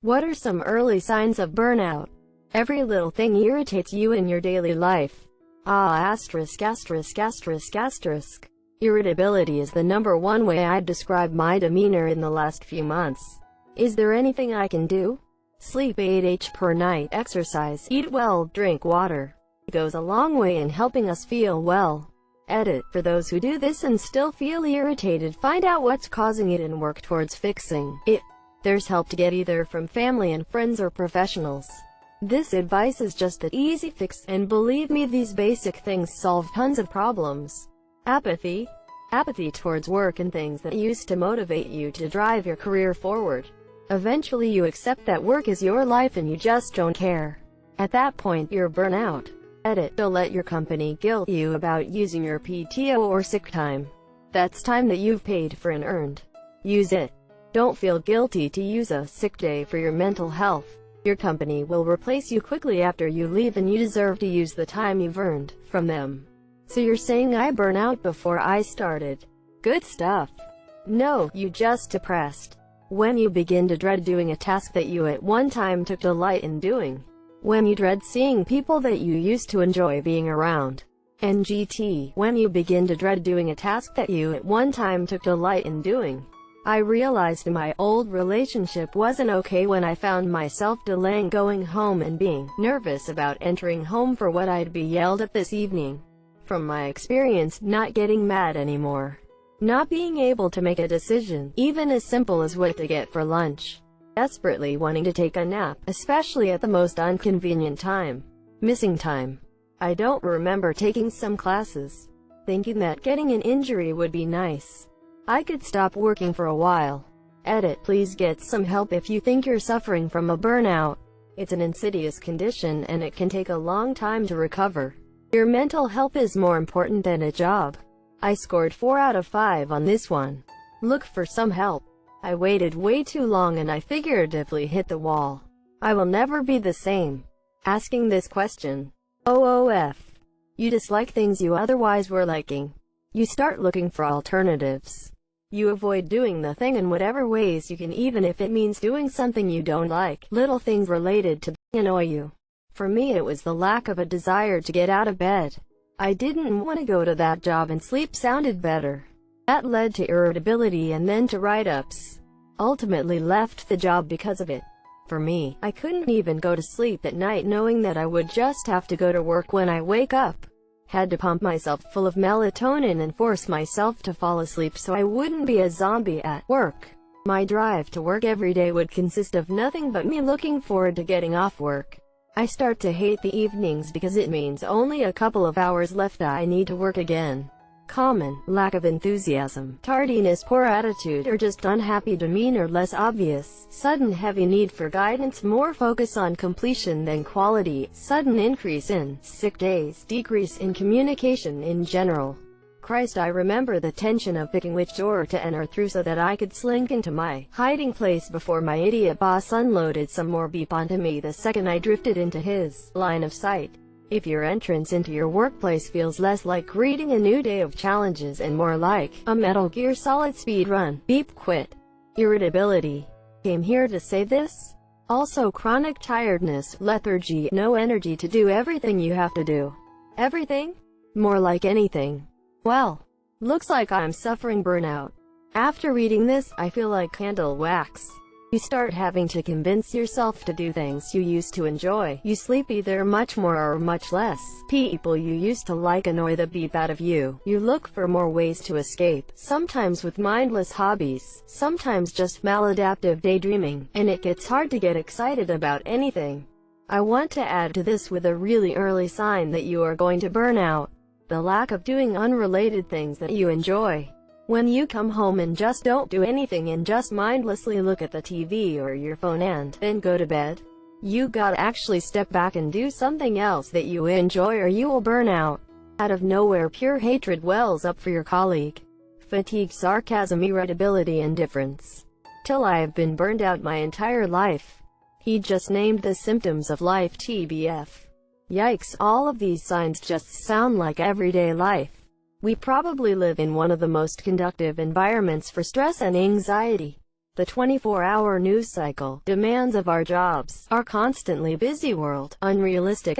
What are some early signs of burnout? Every little thing irritates you in your daily life. Irritability is the number one way I'd describe my demeanor in the last few months. Is there anything I can do? Sleep 8 hours per night, exercise, eat well, drink water. It goes a long way in helping us feel well. Edit. For those who do this and still feel irritated, find out what's causing it and work towards fixing it. There's help to get either from family and friends or professionals. This advice is just an easy fix, and believe me, these basic things solve tons of problems. Apathy. Apathy towards work and things that used to motivate you to drive your career forward. Eventually you accept that work is your life and you just don't care. At that point, you're burnout. Edit. Don't let your company guilt you about using your PTO or sick time. That's time that you've paid for and earned. Use it. Don't feel guilty to use a sick day for your mental health. Your company will replace you quickly after you leave, and you deserve to use the time you've earned from them. So you're saying I burn out before I started? Good stuff. No, you just depressed. When you begin to dread doing a task that you at one time took delight in doing. When you dread seeing people that you used to enjoy being around. NGT. When you begin to dread doing a task that you at one time took delight in doing. I realized my old relationship wasn't okay when I found myself delaying going home and being nervous about entering home for what I'd be yelled at this evening. From my experience, not getting mad anymore. Not being able to make a decision, even as simple as what to get for lunch. Desperately wanting to take a nap, especially at the most inconvenient time. Missing time. I don't remember taking some classes. Thinking that getting an injury would be nice. I could stop working for a while. Edit. Please get some help if you think you're suffering from a burnout. It's an insidious condition and it can take a long time to recover. Your mental health is more important than a job. I scored 4 out of 5 on this one. Look for some help. I waited way too long and I figuratively hit the wall. I will never be the same. Asking this question. OOF. You dislike things you otherwise were liking. You start looking for alternatives. You avoid doing the thing in whatever ways you can, even if it means doing something you don't like. Little things related to annoy you. For me, it was the lack of a desire to get out of bed. I didn't want to go to that job and sleep sounded better. That led to irritability and then to write-ups. Ultimately left the job because of it. For me, I couldn't even go to sleep at night knowing that I would just have to go to work when I wake up. Had to pump myself full of melatonin and force myself to fall asleep so I wouldn't be a zombie at work. My drive to work every day would consist of nothing but me looking forward to getting off work. I start to hate the evenings because it means only a couple of hours left I need to work again. Common. Lack of enthusiasm, tardiness, poor attitude, or just unhappy demeanor less obvious. Sudden heavy need for guidance, more focus on completion than quality. Sudden increase in sick days, decrease in communication in general. Christ, I remember the tension of picking which door to enter through so that I could slink into my hiding place before my idiot boss unloaded some more beep onto me the second I drifted into his line of sight. If your entrance into your workplace feels less like greeting a new day of challenges and more like a Metal Gear Solid speed run, beep quit. Irritability. Came here to say this. Also chronic tiredness, lethargy, no energy to do everything you have to do. Everything? More like anything. Well, looks like I'm suffering burnout. After reading this, I feel like candle wax. You start having to convince yourself to do things you used to enjoy. You sleep either much more or much less. People you used to like annoy the beep out of you. You look for more ways to escape, sometimes with mindless hobbies, sometimes just maladaptive daydreaming, and it gets hard to get excited about anything. I want to add to this with a really early sign that you are going to burn out. The lack of doing unrelated things that you enjoy. When you come home and just don't do anything and just mindlessly look at the TV or your phone and then go to bed. You gotta actually step back and do something else that you enjoy or you will burn out. Out of nowhere, pure hatred wells up for your colleague. Fatigue, sarcasm, irritability, indifference. Till I have been burned out my entire life. He just named the symptoms of life TBF. Yikes, all of these signs just sound like everyday life. We probably live in one of the most conducive environments for stress and anxiety. The 24-hour news cycle, demands of our jobs, our constantly busy world, unrealistic